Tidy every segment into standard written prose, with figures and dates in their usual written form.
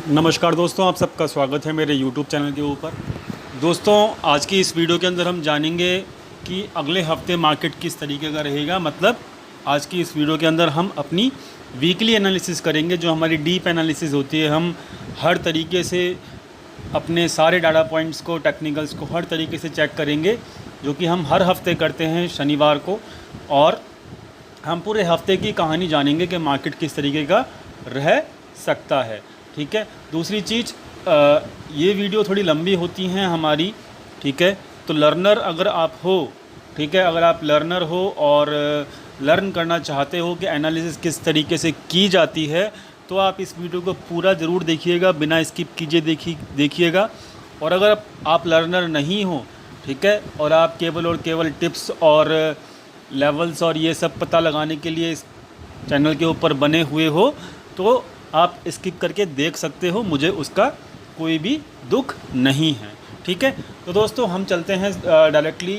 नमस्कार दोस्तों, आप सबका स्वागत है मेरे YouTube चैनल के ऊपर। दोस्तों, आज की इस वीडियो के अंदर हम जानेंगे कि अगले हफ्ते मार्केट किस तरीके का रहेगा। मतलब आज की इस वीडियो के अंदर हम अपनी वीकली एनालिसिस करेंगे, जो हमारी डीप एनालिसिस होती है। हम हर तरीके से अपने सारे डाटा पॉइंट्स को, टेक्निकल्स को हर तरीके से चेक करेंगे, जो कि हम हर हफ्ते करते हैं शनिवार को। और हम पूरे हफ्ते की कहानी जानेंगे कि मार्केट किस तरीके का रह सकता है। ठीक है। दूसरी चीज़, ये वीडियो थोड़ी लंबी होती हैं हमारी। ठीक है। तो लर्नर अगर आप हो, ठीक है, अगर आप लर्नर हो और लर्न करना चाहते हो कि एनालिसिस किस तरीके से की जाती है, तो आप इस वीडियो को पूरा ज़रूर देखिएगा, बिना स्किप कीजिए देखिएगा। और अगर आप लर्नर नहीं हो, ठीक है, और आप केवल और केवल टिप्स और लेवल्स और ये सब पता लगाने के लिए इस चैनल के ऊपर बने हुए हो, तो आप स्किप करके देख सकते हो, मुझे उसका कोई भी दुख नहीं है। ठीक है। तो दोस्तों, हम चलते हैं डायरेक्टली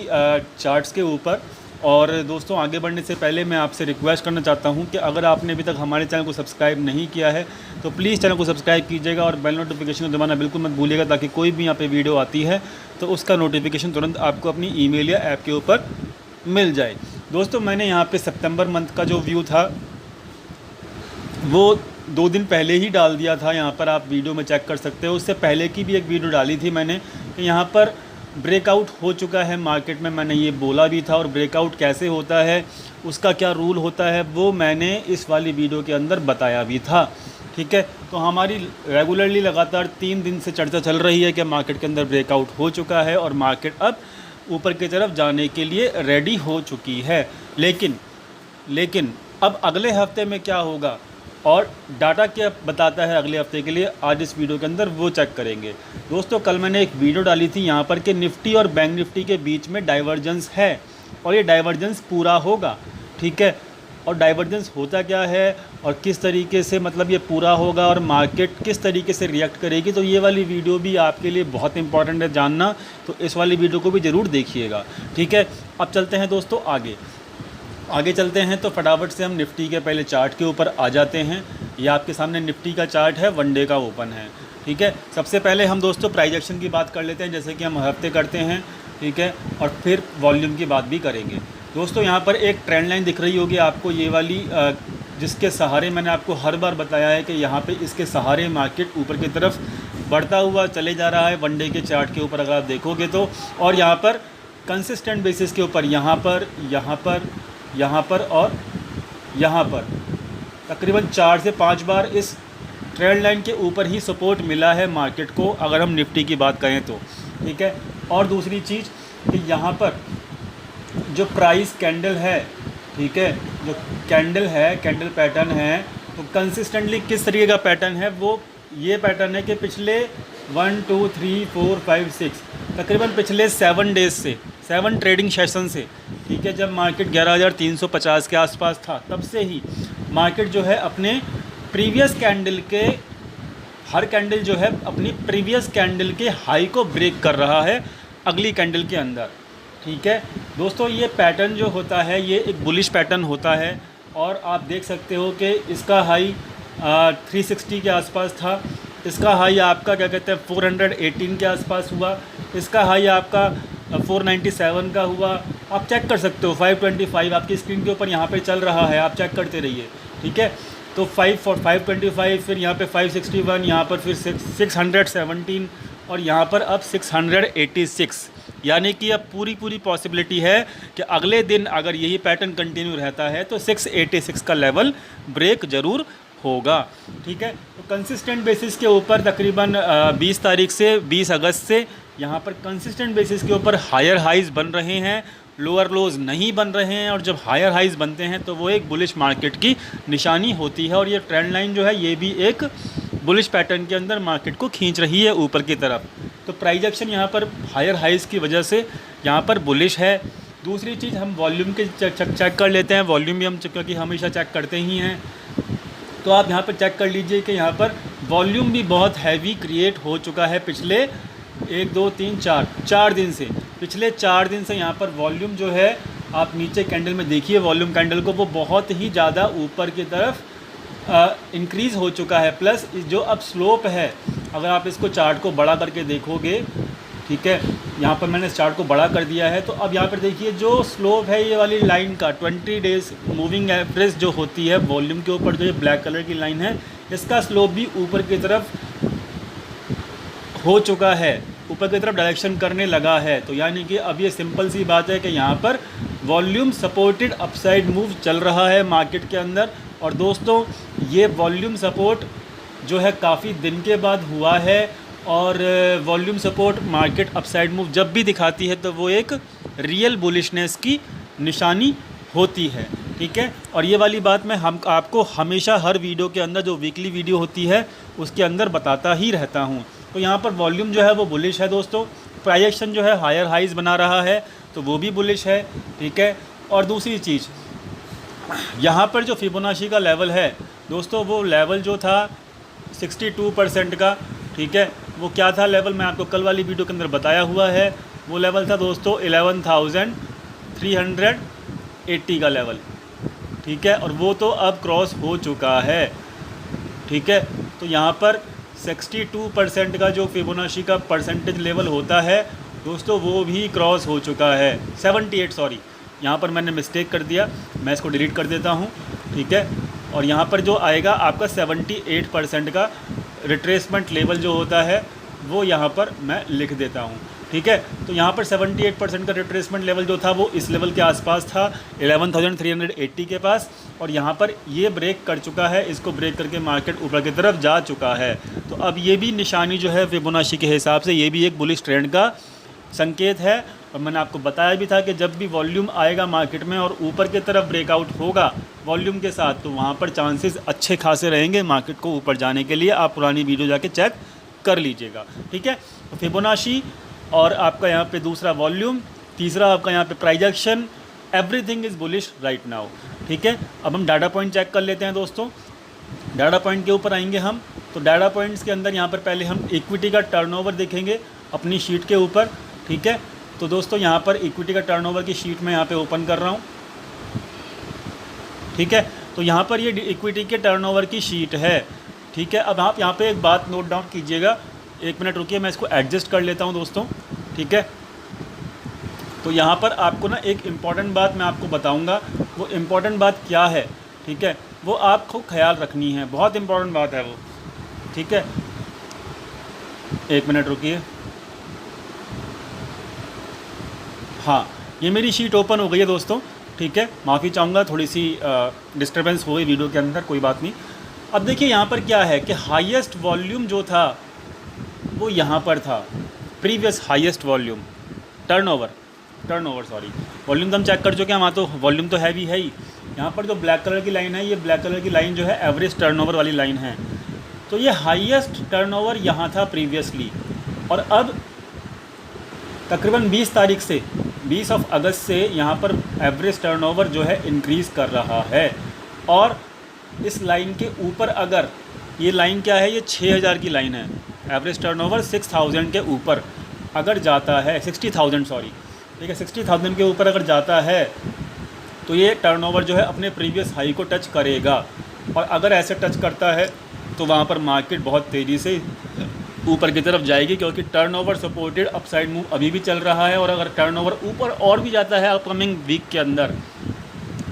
चार्ट्स के ऊपर। और दोस्तों, आगे बढ़ने से पहले मैं आपसे रिक्वेस्ट करना चाहता हूं कि अगर आपने अभी तक हमारे चैनल को सब्सक्राइब नहीं किया है तो प्लीज़ चैनल को सब्सक्राइब कीजिएगा और बेल नोटिफिकेशन को दबाना बिल्कुल मत भूलिएगा, ताकि कोई भी यहाँ पे वीडियो आती है तो उसका नोटिफिकेशन तुरंत आपको अपनी ईमेल या ऐप के ऊपर मिल जाए। दोस्तों, मैंने यहाँ पर सितंबर मंथ का जो व्यू था वो 2 दिन पहले ही डाल दिया था। यहाँ पर आप वीडियो में चेक कर सकते हो। उससे पहले की भी एक वीडियो डाली थी मैंने कि यहाँ पर ब्रेकआउट हो चुका है मार्केट में, मैंने ये बोला भी था। और ब्रेकआउट कैसे होता है, उसका क्या रूल होता है, वो मैंने इस वाली वीडियो के अंदर बताया भी था। ठीक है। तो हमारी रेगुलरली लगातार 3 दिन से चर्चा चल रही है कि मार्केट के अंदर ब्रेकआउट हो चुका है और मार्केट अब ऊपर की तरफ जाने के लिए रेडी हो चुकी है। लेकिन अब अगले हफ्ते में क्या होगा और डाटा क्या बताता है अगले हफ्ते के लिए, आज इस वीडियो के अंदर वो चेक करेंगे। दोस्तों, कल मैंने एक वीडियो डाली थी यहाँ पर कि निफ्टी और बैंक निफ्टी के बीच में डाइवर्जेंस है और ये डाइवर्जेंस पूरा होगा। ठीक है। और डाइवर्जेंस होता क्या है और किस तरीके से मतलब ये पूरा होगा और मार्केट किस तरीके से रिएक्ट करेगी, तो ये वाली वीडियो भी आपके लिए बहुत इंपॉर्टेंट है जानना। तो इस वाली वीडियो को भी ज़रूर देखिएगा। ठीक है। अब चलते हैं दोस्तों आगे चलते हैं। तो फटाफट से हम निफ्टी के पहले चार्ट के ऊपर आ जाते हैं। ये आपके सामने निफ्टी का चार्ट है, 1 डे का ओपन है। ठीक है। सबसे पहले हम दोस्तों प्राइस एक्शन की बात कर लेते हैं, जैसे कि हम हफ्ते करते हैं। ठीक है। और फिर वॉल्यूम की बात भी करेंगे। दोस्तों, यहाँ पर एक ट्रेंड लाइन दिख रही होगी आपको, ये वाली, जिसके सहारे मैंने आपको हर बार बताया है कि यहाँ पे इसके सहारे मार्केट ऊपर की तरफ बढ़ता हुआ चले जा रहा है। 1 डे के चार्ट के ऊपर अगर आप देखोगे तो, और यहाँ पर कंसिस्टेंट बेसिस के ऊपर यहाँ पर और यहाँ पर तकरीबन 4 से 5 बार इस ट्रेंड लाइन के ऊपर ही सपोर्ट मिला है मार्केट को, अगर हम निफ्टी की बात करें तो। ठीक है। और दूसरी चीज़ कि यहाँ पर जो प्राइस कैंडल है, ठीक है, जो कैंडल पैटर्न है, तो कंसिस्टेंटली किस तरीके का पैटर्न है, वो ये पैटर्न है कि पिछले 1 2 3 4 5 6 तकरीबन पिछले 7 डेज से, 7 ट्रेडिंग सेशन से, ठीक है, जब मार्केट 11,350 के आसपास था, तब से ही मार्केट जो है अपने प्रीवियस कैंडल के, हर कैंडल जो है अपनी प्रीवियस कैंडल के हाई को ब्रेक कर रहा है अगली कैंडल के अंदर। ठीक है। दोस्तों, ये पैटर्न जो होता है ये एक बुलिश पैटर्न होता है। और आप देख सकते हो कि इसका हाई 360 के आसपास था, इसका हाई आपका क्या कहते हैं 418 के आसपास हुआ, इसका हाई आपका 497 का हुआ। आप चेक कर सकते हो, 525 आपकी स्क्रीन के ऊपर यहाँ पे चल रहा है, आप चेक करते रहिए। ठीक है। तो 525, फिर यहाँ पे 561, यहाँ पर फिर 617 और यहाँ पर अब 686। यानी कि अब पूरी पॉसिबिलिटी है कि अगले दिन अगर यही पैटर्न कंटिन्यू रहता है तो 686 का लेवल ब्रेक ज़रूर होगा। ठीक है। तो कंसिस्टेंट बेसिस के ऊपर तकरीबन 20 तारीख से 20 अगस्त से यहाँ पर कंसिस्टेंट बेसिस के ऊपर हायर हाइज़ बन रहे हैं, लोअर लोज नहीं बन रहे हैं। और जब हायर हाइज़ बनते हैं तो वो एक बुलिश मार्केट की निशानी होती है। और ये ट्रेंड लाइन जो है ये भी एक बुलिश पैटर्न के अंदर मार्केट को खींच रही है ऊपर की तरफ। तो प्राइस एक्शन यहाँ पर हायर हाइज़ की वजह से यहाँ पर बुलिश है। दूसरी चीज़, हम वॉल्यूम के चेक कर लेते हैं। वॉल्यूम भी हम क्योंकि हमेशा चेक करते ही हैं, तो आप यहाँ पर चेक कर लीजिए कि यहाँ पर वॉल्यूम भी बहुत हैवी क्रिएट हो चुका है पिछले 1 2 3 4 दिन से। पिछले 4 दिन से यहाँ पर वॉल्यूम जो है, आप नीचे कैंडल में देखिए वॉल्यूम कैंडल को, वो बहुत ही ज़्यादा ऊपर की तरफ इंक्रीज़ हो चुका है। प्लस जो अब स्लोप है, अगर आप इसको चार्ट को बड़ा करके देखोगे, ठीक है, यहाँ पर मैंने इस चार्ट को बड़ा कर दिया है, तो अब यहाँ पर देखिए जो स्लोप है ये वाली लाइन का 20 डेज़ मूविंग एवरेज जो होती है वॉल्यूम के ऊपर, जो ये ब्लैक कलर की लाइन है, इसका स्लोप भी ऊपर की तरफ हो चुका है, ऊपर की तरफ डायरेक्शन करने लगा है। तो यानी कि अब ये सिंपल सी बात है कि यहाँ पर वॉल्यूम सपोर्टेड अपसाइड मूव चल रहा है मार्केट के अंदर। और दोस्तों ये वॉल्यूम सपोर्ट जो है काफ़ी दिन के बाद हुआ है, और volume support market upside move जब भी दिखाती है तो वो एक रियल बुलिशनेस की निशानी होती है, ठीक है। और ये वाली बात मैं आपको हमेशा हर वीडियो के अंदर, जो वीकली वीडियो होती है उसके अंदर बताता ही रहता हूँ। तो यहाँ पर वॉल्यूम जो है वो बुलिश है दोस्तों, प्राइस एक्शन जो है हायर हाइज बना रहा है तो वो भी बुलिश है, ठीक है। और दूसरी चीज़, यहाँ पर जो फिबोनाची का लेवल है दोस्तों, वो लेवल जो था 62% का, ठीक है, वो क्या था लेवल, मैं आपको कल वाली वीडियो के अंदर बताया हुआ है। वो लेवल था दोस्तों 11,380 का लेवल, ठीक है, और वो तो अब क्रॉस हो चुका है, ठीक है। तो यहाँ पर 62% का जो फिबोनाची का परसेंटेज लेवल होता है दोस्तों, वो भी क्रॉस हो चुका है। 78 सॉरी, यहाँ पर मैंने मिस्टेक कर दिया, मैं इसको डिलीट कर देता हूँ, ठीक है। और यहाँ पर जो आएगा आपका 78% का रिट्रेसमेंट लेवल जो होता है वो यहाँ पर मैं लिख देता हूँ, ठीक है। तो यहाँ पर 78% का रिट्रेसमेंट लेवल जो था वो इस लेवल के आसपास था, 11,380 के पास, और यहाँ पर ये ब्रेक कर चुका है। इसको ब्रेक करके मार्केट ऊपर की तरफ जा चुका है। तो अब ये भी निशानी जो है फिबोनाची के हिसाब से ये भी एक बुलिश ट्रेंड का संकेत है। और मैंने आपको बताया भी था कि जब भी वॉल्यूम आएगा मार्केट में और ऊपर की तरफ ब्रेकआउट होगा वॉल्यूम के साथ, तो वहाँ पर चांसेस अच्छे खासे रहेंगे मार्केट को ऊपर जाने के लिए। आप पुरानी वीडियो जाके चेक कर लीजिएगा, ठीक है। तो फिबोनाची और आपका यहाँ पे दूसरा वॉल्यूम, तीसरा आपका यहाँ पे price action, everything is bullish right now, ठीक है। अब हम डाटा पॉइंट चेक कर लेते हैं दोस्तों। डाटा पॉइंट के ऊपर आएंगे हम, तो डाटा पॉइंट्स के अंदर यहाँ पर पहले हम इक्विटी का टर्नओवर देखेंगे अपनी शीट के ऊपर, ठीक है। तो दोस्तों यहाँ पर इक्विटी का टर्नओवर की शीट मैं यहाँ पे ओपन कर रहा हूँ, ठीक है। तो यहाँ पर ये इक्विटी के टर्नओवर की शीट है, ठीक है। अब आप यहाँ पे एक बात नोट डाउन कीजिएगा, एक मिनट रुकिए, मैं इसको एडजस्ट कर लेता हूँ दोस्तों, ठीक है। तो यहाँ पर आपको ना एक इम्पॉर्टेंट बात मैं आपको बताऊँगा, वो इम्पॉर्टेंट बात क्या है, ठीक है, वो आपको ख्याल रखनी है, बहुत इम्पॉर्टेंट बात है वो, ठीक है। एक मिनट रुकिए, हाँ, ये मेरी शीट ओपन हो गई है दोस्तों, ठीक है। माफ़ी चाहूँगा, थोड़ी सी डिस्टर्बेंस हो गई वीडियो के अंदर, कोई बात नहीं। अब देखिए यहाँ पर क्या है कि हाईएस्ट वॉल्यूम जो था वो यहाँ पर था, previous highest volume, turnover sorry, volume तो हम चेक कर चुके हैं, वहाँ तो वॉल्यूम तो हैवी है ही। यहाँ पर जो ब्लैक कलर की लाइन है, ये ब्लैक कलर की लाइन जो है एवरेज टर्नओवर वाली लाइन है। तो ये हाईएस्ट टर्नओवर यहाँ था प्रीवियसली, और अब तकरीबन 20 तारीख से 20 अगस्त से यहाँ पर एवरेज टर्नओवर जो है इंक्रीज़ कर रहा है। और इस लाइन के ऊपर, अगर ये लाइन क्या है, ये 6000 की लाइन है, एवरेज टर्नओवर 6000 के ऊपर अगर जाता है, 60,000 सॉरी, ठीक है, 60,000 के ऊपर अगर जाता है तो ये टर्नओवर जो है अपने प्रीवियस हाई को टच करेगा। और अगर ऐसे टच करता है तो वहाँ पर मार्केट बहुत तेज़ी से ऊपर की तरफ जाएगी, क्योंकि टर्नओवर सपोर्टेड अपसाइड मूव अभी भी चल रहा है। और अगर टर्नओवर ऊपर और भी जाता है अपकमिंग वीक के अंदर,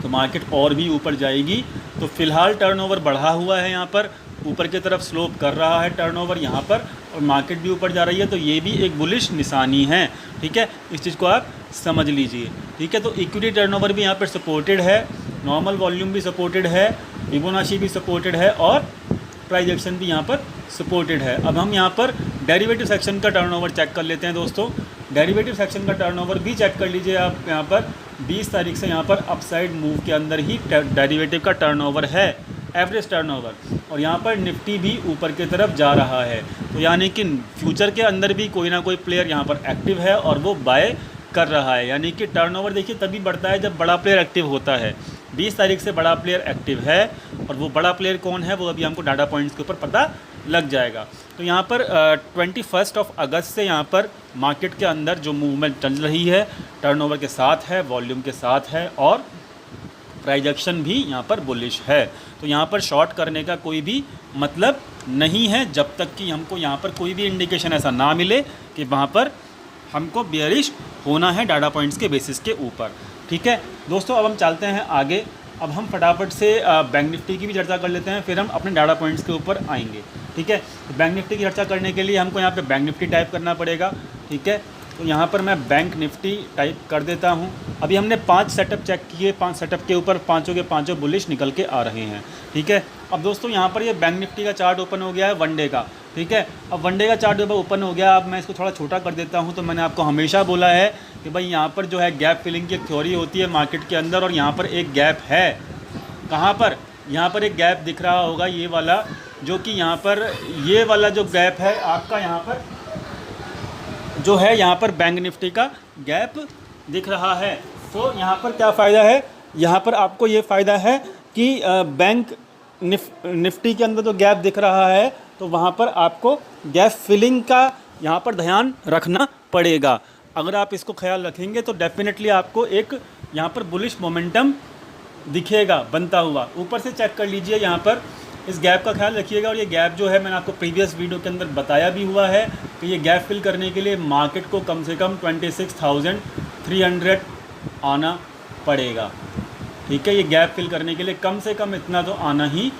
तो मार्केट और भी ऊपर जाएगी। तो फ़िलहाल टर्नओवर बढ़ा हुआ है, यहाँ पर ऊपर की तरफ स्लोप कर रहा है टर्नओवर यहाँ पर, और मार्केट भी ऊपर जा रही है। तो ये भी एक बुलिश निशानी है, ठीक है, इस चीज़ को आप समझ लीजिए, ठीक है। तो इक्विटी टर्नओवर भी यहाँ पर सपोर्टेड है, नॉर्मल वॉल्यूम भी सपोर्टेड है, फिबोनाची भी सपोर्टेड है, और प्राइस एक्शन भी यहाँ पर सपोर्टेड है। अब हम यहाँ पर डेरिवेटिव सेक्शन का टर्नओवर चेक कर लेते हैं दोस्तों। डेरिवेटिव सेक्शन का टर्नओवर भी चेक कर लीजिए आप, यहाँ पर 20 तारीख से यहाँ पर अपसाइड मूव के अंदर ही डेरिवेटिव का टर्नओवर है, एवरेज टर्नओवर। और यहाँ पर निफ्टी भी ऊपर की तरफ जा रहा है। तो यानी कि फ्यूचर के अंदर भी कोई ना कोई प्लेयर यहाँ पर एक्टिव है और वो बाय कर रहा है। यानी कि टर्नओवर देखिए तभी बढ़ता है जब बड़ा प्लेयर एक्टिव होता है। 20 तारीख से बड़ा प्लेयर एक्टिव है, और वो बड़ा प्लेयर कौन है वो अभी हमको डाटा पॉइंट्स के ऊपर पता लग जाएगा। तो यहाँ पर 21 अगस्त से यहाँ पर मार्केट के अंदर जो मूवमेंट चल रही है टर्नओवर के साथ है, वॉल्यूम के साथ है, और प्राइस एक्शन भी यहाँ पर बुलिश है। तो यहाँ पर शॉर्ट करने का कोई भी मतलब नहीं है जब तक कि हमको यहाँ पर कोई भी इंडिकेशन ऐसा ना मिले कि वहाँ पर हमको बेयरिश होना है डाटा पॉइंट्स के बेसिस के ऊपर। ठीक है दोस्तों, अब हम चलते हैं आगे। अब हम फटाफट से बैंक निफ्टी की भी चर्चा कर लेते हैं, फिर हम अपने डाटा पॉइंट्स के ऊपर आएंगे। ठीक है, तो बैंक निफ्टी की चर्चा करने के लिए हमको यहाँ पे बैंक निफ्टी टाइप करना पड़ेगा। ठीक है, तो यहाँ पर मैं बैंक निफ्टी टाइप कर देता हूँ। अभी हमने 5 सेटअप चेक किए, 5 सेटअप के ऊपर पाँचों के पाँचों बुलिश निकल के आ रहे हैं। ठीक है, अब दोस्तों यहाँ पर ये बैंक निफ्टी का चार्ट ओपन हो गया है वन डे का। ठीक है, अब वन डे का चार्ट जब ओपन हो गया, अब मैं इसको थोड़ा छोटा कर देता हूँ। तो मैंने आपको हमेशा बोला है कि भाई यहाँ पर जो है गैप फिलिंग की एक थ्योरी होती है मार्केट के अंदर, और यहाँ पर एक गैप है। कहाँ पर? यहाँ पर एक गैप दिख रहा होगा ये वाला, जो कि यहाँ पर ये वाला जो गैप है आपका, यहाँ पर जो है यहाँ पर बैंक निफ्टी का गैप दिख रहा है। तो यहाँ पर क्या फ़ायदा है? यहाँ पर आपको ये फ़ायदा है कि बैंक निफ्टी के अंदर जो गैप दिख रहा है तो वहाँ पर आपको गैप फिलिंग का यहाँ पर ध्यान रखना पड़ेगा। अगर आप इसको ख्याल रखेंगे तो डेफिनेटली आपको एक यहाँ पर बुलिश मोमेंटम दिखेगा बनता हुआ। ऊपर से चेक कर लीजिए, यहाँ पर इस गैप का ख्याल रखिएगा। और ये गैप जो है मैंने आपको प्रीवियस वीडियो के अंदर बताया भी हुआ है कि ये गैप फिल करने के लिए मार्केट को कम से कम 26,300 आना पड़ेगा। ठीक है, ये गैप फिल करने के लिए कम से कम इतना तो आना ही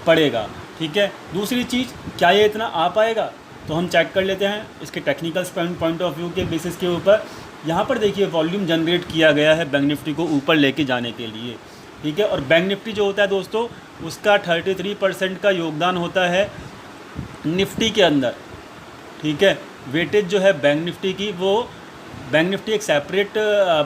पड़ेगा। ठीक है, दूसरी चीज़, क्या ये इतना आ पाएगा? तो हम चेक कर लेते हैं इसके टेक्निकल पॉइंट ऑफ व्यू के बेसिस के ऊपर। यहाँ पर देखिए वॉल्यूम जनरेट किया गया है बैंक निफ्टी को ऊपर लेके जाने के लिए। ठीक है, और बैंक निफ्टी जो होता है दोस्तों, उसका 33% का योगदान होता है निफ्टी के अंदर। ठीक है, वेटेज जो है बैंक निफ्टी की, वो बैंक निफ्टी एक सेपरेट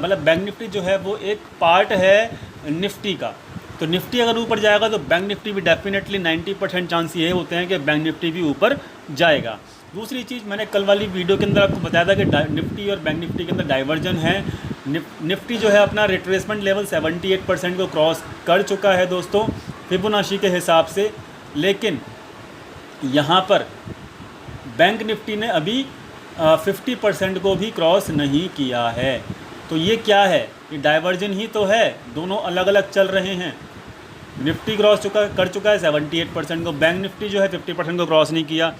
मतलब बैंक निफ्टी जो है वो एक पार्ट है निफ्टी का। तो निफ्टी अगर ऊपर जाएगा तो बैंक निफ्टी भी डेफिनेटली 90% चांस ये होते हैं कि बैंक निफ्टी भी ऊपर जाएगा। दूसरी चीज़, मैंने कल वाली वीडियो के अंदर आपको बताया था कि निफ्टी और बैंक निफ्टी के अंदर डाइवर्जन है। निफ्टी जो है अपना रिट्रेसमेंट लेवल 78% को क्रॉस कर चुका है दोस्तों फिबोनाची के हिसाब से, लेकिन यहाँ पर बैंक निफ्टी ने अभी 50% को भी क्रॉस नहीं किया है। तो ये क्या है? ये डाइवर्जन ही तो है, दोनों अलग अलग चल रहे हैं। निफ्टी क्रॉस कर चुका है 78% को, बैंक निफ्टी जो है 50% को क्रॉस नहीं किया।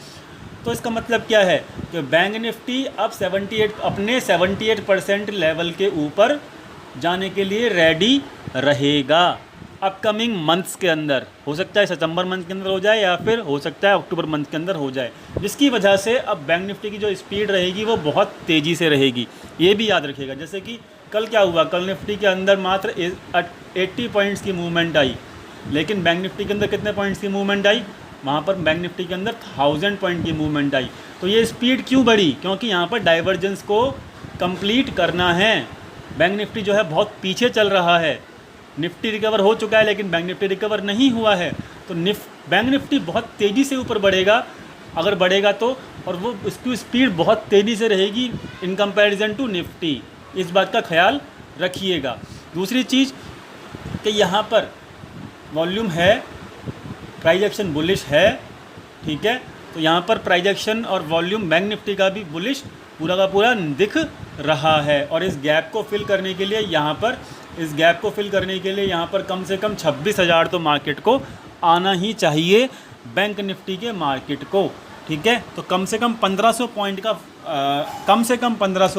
तो इसका मतलब क्या है कि बैंक निफ्टी अब 78% लेवल के ऊपर जाने के लिए रेडी रहेगा अपकमिंग मंथ्स के अंदर। हो सकता है सितंबर मंथ के अंदर हो जाए या फिर हो सकता है अक्टूबर मंथ के अंदर हो जाए, जिसकी वजह से अब बैंक निफ्टी की जो स्पीड रहेगी वो बहुत तेज़ी से रहेगी। ये भी याद रखिएगा, जैसे कि कल क्या हुआ, कल निफ्टी के अंदर मात्र 80 पॉइंट्स की मूवमेंट आई, लेकिन बैंक निफ्टी के अंदर कितने पॉइंट्स की मूवमेंट आई? वहाँ पर बैंक निफ्टी के अंदर 1000 पॉइंट की मूवमेंट आई। तो ये स्पीड क्यों बढ़ी? क्योंकि यहाँ पर डाइवर्जेंस को कंप्लीट करना है। बैंक निफ्टी जो है बहुत पीछे चल रहा है। निफ्टी रिकवर हो चुका है लेकिन बैंक निफ्टी रिकवर नहीं हुआ है। तो बैंक निफ्टी बहुत तेज़ी से ऊपर बढ़ेगा, अगर बढ़ेगा तो, और वो इसकी स्पीड बहुत तेज़ी से रहेगी इन कंपैरिजन टू निफ्टी। इस बात का ख्याल रखिएगा। दूसरी चीज़ कि यहाँ पर वॉल्यूम है, प्राइस एक्शन बुलिश है। ठीक है, तो यहाँ पर प्राइस एक्शन और वॉल्यूम बैंक निफ्टी का भी बुलिश पूरा का पूरा दिख रहा है। और इस गैप को फिल करने के लिए यहाँ पर कम से कम 26,000 तो मार्केट को आना ही चाहिए, बैंक निफ्टी के मार्केट को। ठीक है, तो कम से कम 1500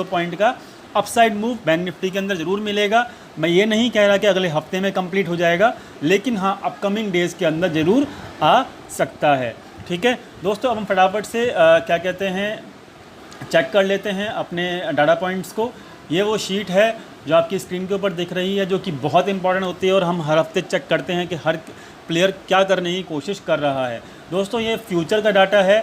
पॉइंट का अपसाइड मूव बैंक निफ्टी के अंदर ज़रूर मिलेगा। मैं ये नहीं कह रहा कि अगले हफ्ते में कंप्लीट हो जाएगा, लेकिन हाँ अपकमिंग डेज़ के अंदर ज़रूर आ सकता है। ठीक है दोस्तों, अब हम फटाफट से क्या कहते हैं चेक कर लेते हैं अपने डाटा पॉइंट्स को। ये वो शीट है जो आपकी स्क्रीन के ऊपर दिख रही है, जो कि बहुत इंपॉर्टेंट होती है और हम हर हफ्ते चेक करते हैं कि हर प्लेयर क्या करने की कोशिश कर रहा है। दोस्तों ये फ्यूचर का डाटा है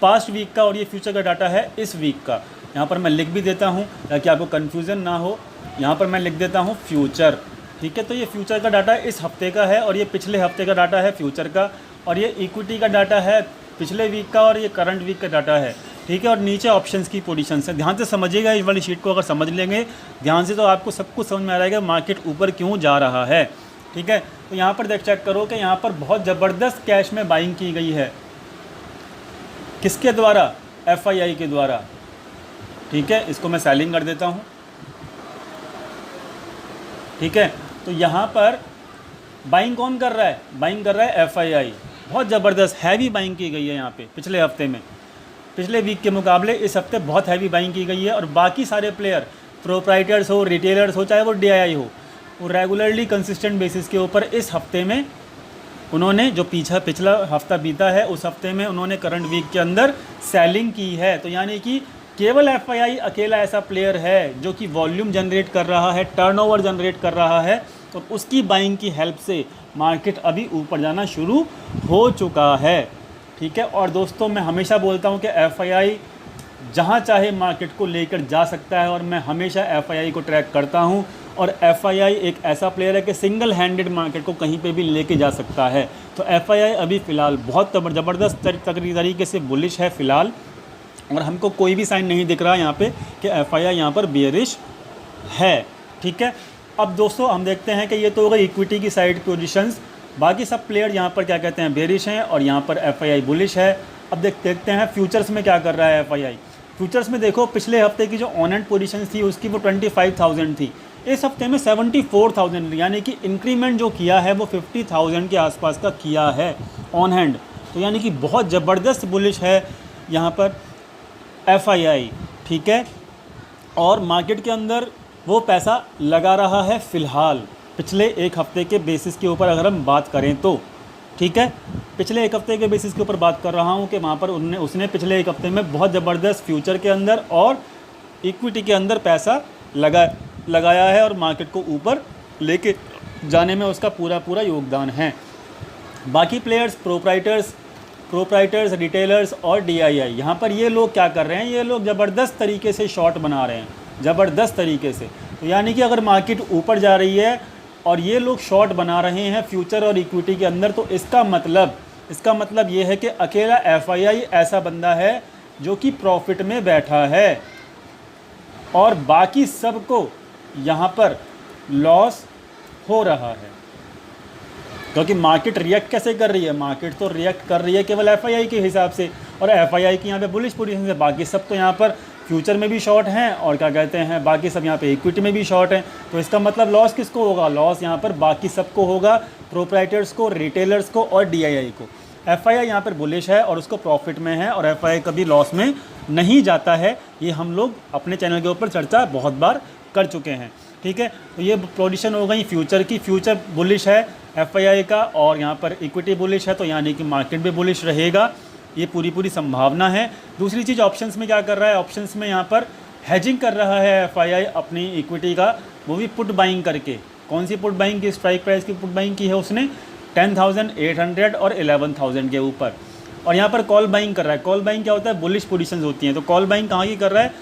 पास्ट वीक का, और ये फ्यूचर का डाटा है इस वीक का। यहाँ पर मैं लिख भी देता हूँ ताकि आपको कन्फ्यूज़न ना हो। यहाँ पर मैं लिख देता हूँ फ्यूचर। ठीक है, तो ये फ्यूचर का डाटा इस हफ्ते का है और ये पिछले हफ्ते का डाटा है फ्यूचर का, और ये इक्विटी का डाटा है पिछले वीक का, और ये करंट वीक का डाटा है। ठीक है, और नीचे ऑप्शंस की पोजीशन है। ध्यान से समझिएगा, इस वाली शीट को अगर समझ लेंगे ध्यान से तो आपको सब कुछ समझ में आ जाएगा मार्केट ऊपर क्यों जा चुका है। ठीक है, तो यहाँ पर चेक करो कि यहाँ पर बहुत ज़बरदस्त कैश में बाइंग की गई है। किसके द्वारा? FII के द्वारा। ठीक है, इसको मैं सेलिंग कर देता हूँ। ठीक है, तो यहाँ पर बाइंग कौन कर रहा है? बाइंग कर रहा है FII। बहुत ज़बरदस्त हैवी बाइंग की गई है यहाँ पे पिछले हफ्ते में, पिछले वीक के मुकाबले इस हफ्ते बहुत हैवी बाइंग की गई है। और बाकी सारे प्लेयर, प्रोप्राइटर्स हो, रिटेलर्स हो, चाहे वो DII हो, वो रेगुलरली कंसिस्टेंट बेसिस के ऊपर इस हफ्ते में उन्होंने जो पिछला हफ्ता बीता है उस हफ्ते में उन्होंने करंट वीक के अंदर सेलिंग की है। तो यानी कि केवल FII अकेला ऐसा प्लेयर है जो कि वॉल्यूम जनरेट कर रहा है, टर्नओवर जनरेट कर रहा है, और उसकी बाइंग की हेल्प से मार्केट अभी ऊपर जाना शुरू हो चुका है। ठीक है। और दोस्तों मैं हमेशा बोलता हूँ कि FII जहाँ चाहे मार्केट को लेकर जा सकता है, और मैं हमेशा FII को ट्रैक करता हूँ। और FII एक ऐसा प्लेयर है कि सिंगल हैंडेड मार्केट को कहीं पे भी लेके जा सकता है। तो FII अभी फ़िलहाल बहुत ज़बरदस्त तरीके से बुलिश है फ़िलहाल, और हमको कोई भी साइन नहीं दिख रहा यहाँ पे कि FII यहाँ पर बेयरिश है। ठीक है। अब दोस्तों हम देखते हैं कि ये तो हो गई इक्विटी की साइड पोजीशंस, बाकी सब प्लेयर यहाँ पर क्या कहते हैं, बेयरिश हैं, और यहाँ पर FII बुलिश है। अब देखते हैं फ्यूचर्स में क्या कर रहा है FII। फ्यूचर्स में देखो पिछले हफ्ते की जो ऑन हैंड पोजीशन थी उसकी वो 25,000 थी, इस हफ्ते में 74,000, यानी कि इंक्रीमेंट जो किया है वो 50,000 के आसपास का किया है ऑन हैंड। तो यानी कि बहुत ज़बरदस्त बुलिश है यहाँ पर FII। ठीक है। और मार्केट के अंदर वो पैसा लगा रहा है फ़िलहाल पिछले एक हफ्ते के बेसिस के ऊपर अगर हम बात करें तो। ठीक है। पिछले एक हफ्ते के बेसिस के ऊपर बात कर रहा हूँ कि वहाँ पर उसने पिछले एक हफ्ते में बहुत ज़बरदस्त फ्यूचर के अंदर और इक्विटी के अंदर पैसा लगाया है, और मार्केट को ऊपर लेके जाने में उसका पूरा योगदान है। बाकी प्लेयर्स, प्रोप्राइटर्स, रिटेलर्स और DII, यहाँ पर ये लोग क्या कर रहे हैं, ये लोग ज़बरदस्त तरीके से शॉर्ट बना रहे हैं, ज़बरदस्त तरीके से। तो यानी कि अगर मार्केट ऊपर जा रही है और ये लोग शॉर्ट बना रहे हैं फ्यूचर और इक्विटी के अंदर, तो इसका मतलब ये है कि अकेला FII ऐसा बंदा है जो कि प्रॉफिट में बैठा है, और बाकी सबको यहाँ पर लॉस हो रहा है। क्योंकि मार्केट रिएक्ट कैसे कर रही है, मार्केट तो रिएक्ट कर रही है केवल FII के हिसाब से, और FII की यहाँ पे बुलिश पोजीशन से, बाकी सब तो यहाँ पर फ्यूचर में भी शॉर्ट हैं, और क्या कहते हैं बाकी सब यहाँ पे इक्विटी में भी शॉर्ट हैं। तो इसका मतलब लॉस किसको होगा, लॉस यहाँ पर बाकी सबको होगा, प्रोप्राइटर्स को, रिटेलर्स को और DII को। FII यहाँ पर बुलिश है और उसको प्रॉफिट में है, और FII कभी लॉस में नहीं जाता है। ये हम लोग अपने चैनल के ऊपर चर्चा बहुत बार कर चुके हैं। ठीक है। तो ये पोजीशन हो गई फ्यूचर की, फ्यूचर बुलिश है FII का, और यहाँ पर इक्विटी बुलिश है, तो यानी कि मार्केट भी बुलिश रहेगा, ये पूरी संभावना है। दूसरी चीज़ ऑप्शंस में क्या कर रहा है, ऑप्शंस में यहाँ पर हेजिंग कर रहा है FII अपनी इक्विटी का, वो भी पुट बाइंग करके। कौन सी पुट बाइंग की, स्ट्राइक प्राइस की पुट बाइंग की है उसने 10,800 और 11,000 के ऊपर, और यहाँ पर कॉल बाइंग कर रहा है। कॉल बाइंग क्या होता है, बुलिश पोजीशंस होती हैं, तो कॉल बाइंग कहाँ की कर रहा है,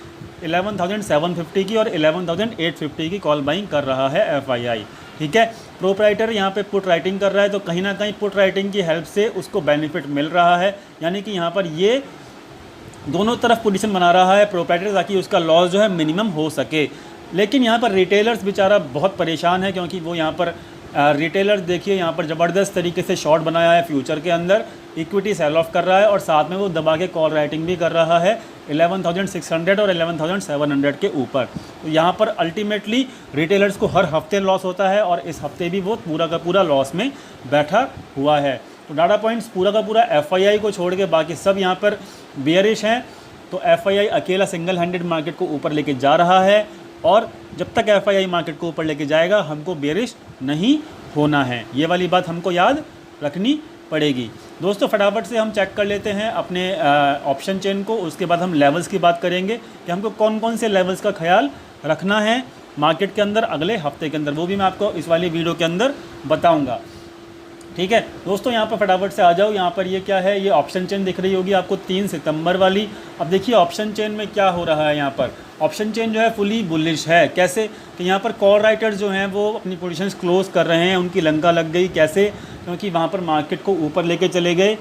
11,750 की और 11,850 की कॉल बाइंग कर रहा है FII। ठीक है। प्रोप्राइटर यहाँ पे पुट राइटिंग कर रहा है, तो कहीं ना कहीं पुट राइटिंग की हेल्प से उसको बेनिफिट मिल रहा है, यानी कि यहाँ पर ये दोनों तरफ पोजीशन बना रहा है प्रोप्राइटर, ताकि उसका लॉस जो है मिनिमम हो सके। लेकिन यहाँ पर रिटेलर्स बेचारा बहुत परेशान है, क्योंकि वो यहाँ पर रिटेलर्स देखिए यहाँ पर ज़बरदस्त तरीके से शॉर्ट बनाया है फ्यूचर के अंदर, इक्विटी सेल ऑफ कर रहा है, और साथ में वो दबा के कॉल राइटिंग भी कर रहा है 11,600 और 11,700 के ऊपर। तो यहाँ पर अल्टीमेटली रिटेलर्स को हर हफ्ते लॉस होता है, और इस हफ्ते भी वो पूरा का पूरा लॉस में बैठा हुआ है। तो डाटा पॉइंट्स पूरा का पूरा FII को छोड़ के बाकी सब यहाँ पर बेयरिश हैं। तो FII अकेला सिंगल हैंडेड मार्केट को ऊपर लेके जा रहा है, और जब तक FII मार्केट को ऊपर लेके जाएगा हमको बेयरिश नहीं होना है। ये वाली बात हमको याद रखनी पड़ेगी। दोस्तों फटाफट से हम चेक कर लेते हैं अपने ऑप्शन चेन को, उसके बाद हम लेवल्स की बात करेंगे कि हमको कौन कौन से लेवल्स का ख्याल रखना है मार्केट के अंदर अगले हफ्ते के अंदर, वो भी मैं आपको इस वाली वीडियो के अंदर बताऊंगा। ठीक है दोस्तों, यहाँ पर फटाफट से आ जाओ। यहाँ पर ये क्या है, ये ऑप्शन चेन दिख रही होगी आपको 3 सितंबर वाली। अब देखिए ऑप्शन चेन में क्या हो रहा है, यहाँ पर ऑप्शन चेन जो है फुली बुलिश है। कैसे कि यहाँ पर कॉल राइटर्स जो हैं वो अपनी पोजीशंस क्लोज कर रहे हैं, उनकी लंका लग गई। कैसे, क्योंकि वहाँ पर मार्केट को ऊपर लेके चले गए,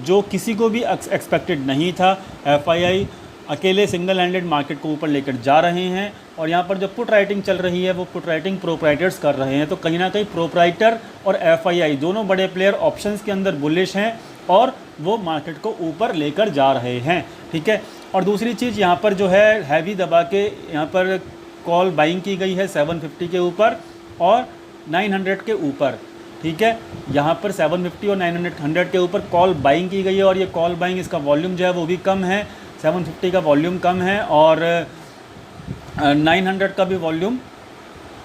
जो किसी को भी एक्सपेक्टेड नहीं था। FII अकेले सिंगल हैंडेड मार्केट को ऊपर लेकर जा रहे हैं, और यहाँ पर जो पुट राइटिंग चल रही है वो पुट राइटिंग प्रोप्राइटर्स कर रहे हैं। तो कहीं ना कहीं प्रोप्राइटर और FII दोनों बड़े प्लेयर ऑप्शंस के अंदर बुलिश हैं, और वो मार्केट को ऊपर लेकर जा रहे हैं। ठीक है, और दूसरी चीज़ यहाँ पर जो है हैवी दबा के यहाँ पर कॉल बाइंग की गई है 750 के ऊपर और 900 के ऊपर। ठीक है। यहाँ पर 750 और 900 के ऊपर कॉल बाइंग की गई है और ये कॉल बाइंग, इसका वॉल्यूम जो है वो भी कम है। 750 का वॉल्यूम कम है और 900 का भी वॉल्यूम,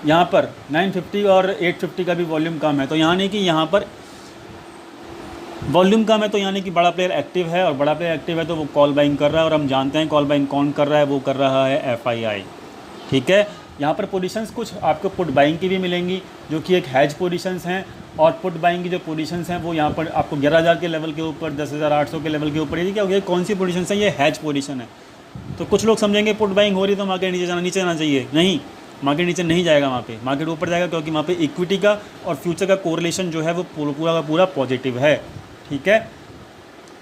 यहाँ पर 950 और 850 का भी वॉल्यूम कम है। तो यानी कि यहाँ पर वॉल्यूम कम है, तो यानी कि बड़ा प्लेयर एक्टिव है, और बड़ा प्लेयर एक्टिव है तो वो कॉल बाइंग कर रहा है, और हम जानते हैं कॉल बाइंग कौन कर रहा है, वो कर रहा है FII। ठीक है। यहाँ पर पोजीशंस कुछ आपको पुट बाइंग की भी मिलेंगी, जो कि एक हैज पोजीशंस हैं, और पुट बाइंग की जो पोजीशंस हैं वो यहाँ पर आपको 11,000 के लेवल के ऊपर, 10,800 के लेवल के ऊपर। ये क्या हो गया, कौन सी पोजीशन है, ये हैज पोजीशन है। तो कुछ लोग समझेंगे पुट बाइंग हो रही तो मार्केट नीचे जाना चाहिए। नहीं, मार्केट नीचे नहीं जाएगा, वहाँ पे मार्केट ऊपर जाएगा, क्योंकि वहाँ पे इक्विटी का और फ्यूचर का कोरिलेशन जो है वो पूरा का पूरा पॉजिटिव है। ठीक है।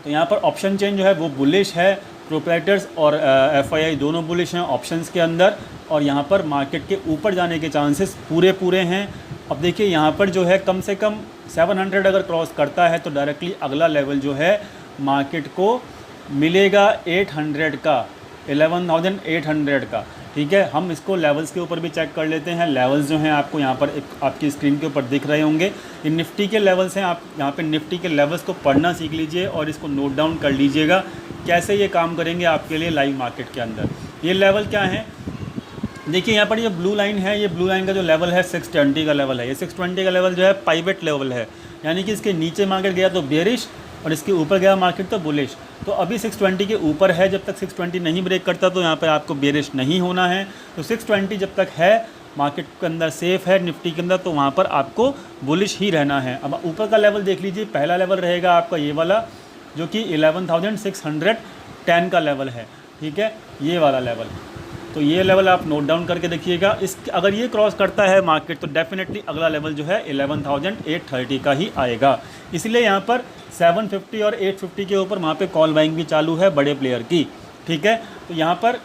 तो यहाँ पर ऑप्शन चेन जो है वो बुलिश है, प्रोप्राइटर्स और FII दोनों बुलिश हैं ऑप्शंस के अंदर, और यहाँ पर मार्केट के ऊपर जाने के चांसेस पूरे हैं। अब देखिए यहाँ पर जो है कम से कम 700 अगर क्रॉस करता है तो डायरेक्टली अगला लेवल जो है मार्केट को मिलेगा 800 का, 11,800 का। ठीक है। हम इसको लेवल्स के ऊपर भी चेक कर लेते हैं। लेवल्स जो हैं आपको यहाँ पर आपकी स्क्रीन के ऊपर दिख रहे होंगे, ये निफ्टी के लेवल्स हैं। आप यहाँ पे निफ्टी के लेवल्स को पढ़ना सीख लीजिए और इसको नोट डाउन कर लीजिएगा, कैसे ये काम करेंगे आपके लिए लाइव मार्केट के अंदर। ये लेवल क्या है, देखिए यहाँ पर ये ब्लू लाइन है, ये ब्लू लाइन का जो लेवल है 620 का लेवल है। ये 620 का लेवल जो है पाइवेट लेवल है, यानी कि इसके नीचे मार्केट गया तो बेरिश और इसके ऊपर गया मार्केट तो बुलिश। तो अभी 620 के ऊपर है, जब तक 620 नहीं ब्रेक करता तो यहाँ पर आपको बेरिश नहीं होना है। तो 620 जब तक है मार्केट के अंदर सेफ़ है निफ्टी के अंदर, तो वहाँ पर आपको बुलिश ही रहना है। अब ऊपर का लेवल देख लीजिए, पहला लेवल रहेगा आपका ये वाला, जो कि 11,610 का लेवल है। ठीक है, ये वाला लेवल। तो ये लेवल आप नोट डाउन करके देखिएगा। इस अगर ये क्रॉस करता है मार्केट तो डेफिनेटली अगला लेवल जो है 11,830 का ही आएगा। इसलिए यहाँ पर 750 और 850 के ऊपर वहाँ पे कॉल बाइंग भी चालू है बड़े प्लेयर की। ठीक है। तो यहाँ पर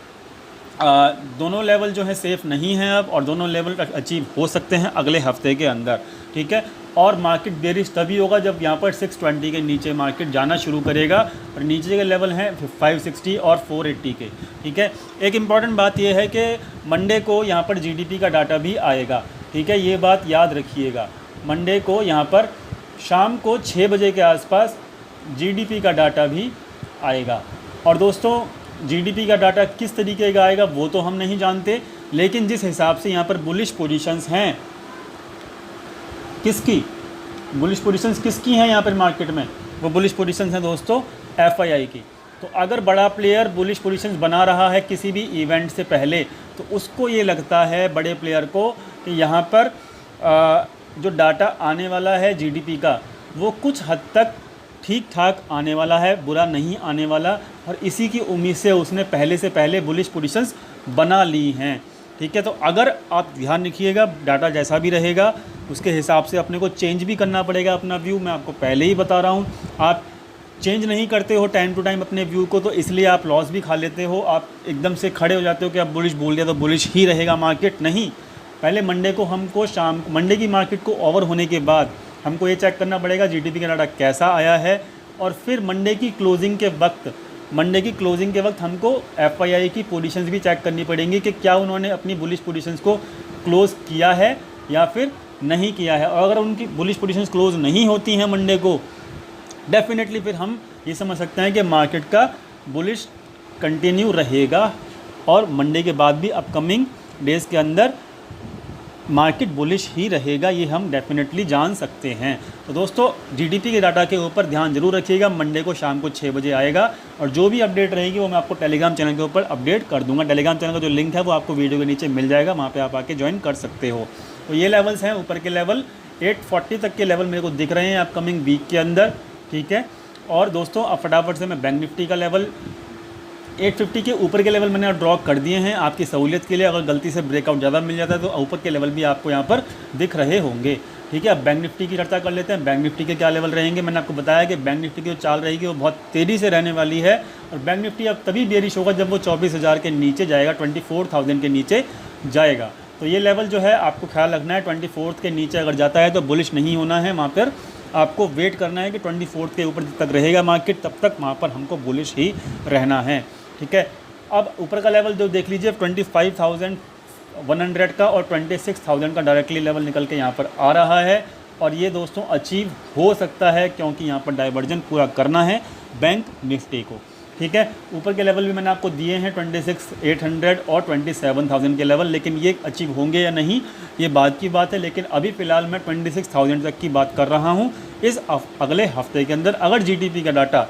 दोनों लेवल जो है सेफ़ नहीं है अब, और दोनों लेवल अचीव हो सकते हैं अगले हफ्ते के अंदर। ठीक है। और मार्केट बेरिश तभी होगा जब यहाँ पर 620 के नीचे मार्केट जाना शुरू करेगा, और नीचे के लेवल हैं 560 और 480 के। ठीक है। एक इम्पॉर्टेंट बात यह है कि मंडे को यहाँ पर GDP का डाटा भी आएगा। ठीक है, ये बात याद रखिएगा। मंडे को यहाँ पर शाम को 6 बजे के आसपास GDP का डाटा भी आएगा। और दोस्तों GDP का डाटा किस तरीके का आएगा वो तो हम नहीं जानते, लेकिन जिस हिसाब से यहाँ पर बुलिश पोजीशंस हैं, किसकी बुलिश पोजीशंस किसकी हैं यहाँ पर मार्केट में, वो बुलिश पोजीशंस हैं दोस्तों FII की। तो अगर बड़ा प्लेयर बुलिश पोजीशंस बना रहा है किसी भी इवेंट से पहले, तो उसको ये लगता है बड़े प्लेयर को कि यहाँ पर जो डाटा आने वाला है GDP का वो कुछ हद तक ठीक ठाक आने वाला है, बुरा नहीं आने वाला, और इसी की उम्मीद से उसने पहले से पहले बुलिश पोजीशंस बना ली हैं। ठीक है। तो अगर आप ध्यान रखिएगा, डाटा जैसा भी रहेगा उसके हिसाब से अपने को चेंज भी करना पड़ेगा अपना व्यू। मैं आपको पहले ही बता रहा हूँ, आप चेंज नहीं करते हो टाइम टू टाइम अपने व्यू को, तो इसलिए आप लॉस भी खा लेते हो। आप एकदम से खड़े हो जाते हो कि आप बुलिश बोल दिया तो बुलिश ही रहेगा मार्केट। नहीं, पहले मंडे को हमको मंडे की मार्केट को ओवर होने के बाद हमको ये चेक करना पड़ेगा GDP का डाटा कैसा आया है, और फिर मंडे की क्लोजिंग के वक्त हमको FII की पोजीशंस भी चेक करनी पड़ेंगी कि क्या उन्होंने अपनी बुलिश पोजीशंस को क्लोज़ किया है या फिर नहीं किया है। और अगर उनकी बुलिश पोजीशंस क्लोज़ नहीं होती हैं मंडे को, डेफिनेटली फिर हम ये समझ सकते हैं कि मार्केट का बुलिश कंटिन्यू रहेगा, और मंडे के बाद भी अपकमिंग डेज़ के अंदर मार्केट बुलिश ही रहेगा, ये हम डेफिनेटली जान सकते हैं। तो दोस्तों GDP के डाटा के ऊपर ध्यान जरूर रखिएगा। मंडे को शाम को 6 बजे आएगा, और जो भी अपडेट रहेगी वो मैं आपको टेलीग्राम चैनल के ऊपर अपडेट कर दूंगा। टेलीग्राम चैनल का जो लिंक है वो आपको वीडियो के नीचे मिल जाएगा, वहाँ पे आप आके ज्वाइन कर सकते हो। तो ये लेवल्स हैं, ऊपर के लेवल 840 तक के लेवल मेरे को दिख रहे हैं अपकमिंग वीक के अंदर। ठीक है। और दोस्तों अब फटाफट से मैं बैंक निफ्टी का लेवल 850 के ऊपर के लेवल मैंने ड्रॉ कर दिए हैं आपकी सहूलियत के लिए। अगर गलती से ब्रेकआउट ज़्यादा मिल जाता है तो ऊपर के लेवल भी आपको यहाँ पर दिख रहे होंगे। ठीक है। अब बैंक निफ्टी की चर्चा कर लेते हैं। बैंक निफ्टी के क्या लेवल रहेंगे। मैंने आपको बताया कि बैंक निफ्टी की जो चाल रहेगी वो बहुत तेज़ी से रहने वाली है, और बैंक निफ्टी अब तभी बेरिश होगा जब वो 24,000 के नीचे जाएगा, 24,000 के नीचे जाएगा। तो ये लेवल जो है आपको ख्याल रखना है, 24 के नीचे अगर जाता है तो बुलिश नहीं होना है, वहाँ पर आपको वेट करना है कि 24 के ऊपर जब तक रहेगा मार्केट तब तक वहाँ पर हमको बुलिश ही रहना है। ठीक है। अब ऊपर का लेवल जो देख लीजिए 25,100 का और 26,000 का डायरेक्टली लेवल निकल के यहाँ पर आ रहा है। और ये दोस्तों अचीव हो सकता है, क्योंकि यहाँ पर डाइवर्जन पूरा करना है बैंक निफ्टी को। ठीक है, ऊपर के लेवल भी मैंने आपको दिए हैं 26,800 और 27,000 के लेवल, लेकिन ये अचीव होंगे या नहीं ये बाद की बात है। लेकिन अभी फ़िलहाल मैं 26,000 तक की बात कर रहा हूँ इस अगले हफ्ते के अंदर। अगर जीडीपी का डाटा,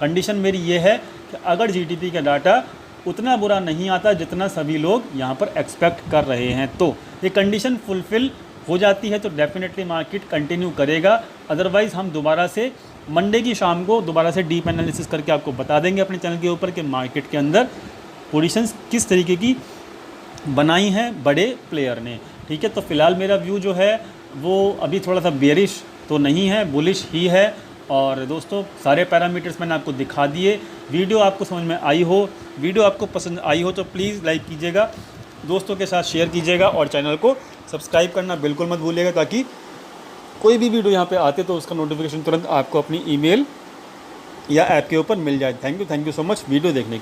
कंडीशन मेरी ये है कि अगर जीडीपी का डाटा उतना बुरा नहीं आता जितना सभी लोग यहाँ पर एक्सपेक्ट कर रहे हैं, तो ये कंडीशन फुलफ़िल हो जाती है तो डेफिनेटली मार्केट कंटिन्यू करेगा। अदरवाइज़ हम दोबारा से मंडे की शाम को दोबारा से डीप एनालिसिस करके आपको बता देंगे अपने चैनल के ऊपर कि मार्केट के अंदर पोजीशंस किस तरीके की बनाई हैं बड़े प्लेयर ने। ठीक है, तो फ़िलहाल मेरा व्यू जो है वो अभी थोड़ा सा बेरिश तो नहीं है, बुलिश ही है। और दोस्तों सारे पैरामीटर्स मैंने आपको दिखा दिए। वीडियो आपको समझ में आई हो, वीडियो आपको पसंद आई हो तो प्लीज़ लाइक कीजिएगा, दोस्तों के साथ शेयर कीजिएगा और चैनल को सब्सक्राइब करना बिल्कुल मत भूलिएगा, ताकि कोई भी वीडियो यहाँ पे आते तो उसका नोटिफिकेशन तुरंत आपको अपनी ईमेल या ऐप के ऊपर मिल जाए। Thank you so much video देखने के लिए।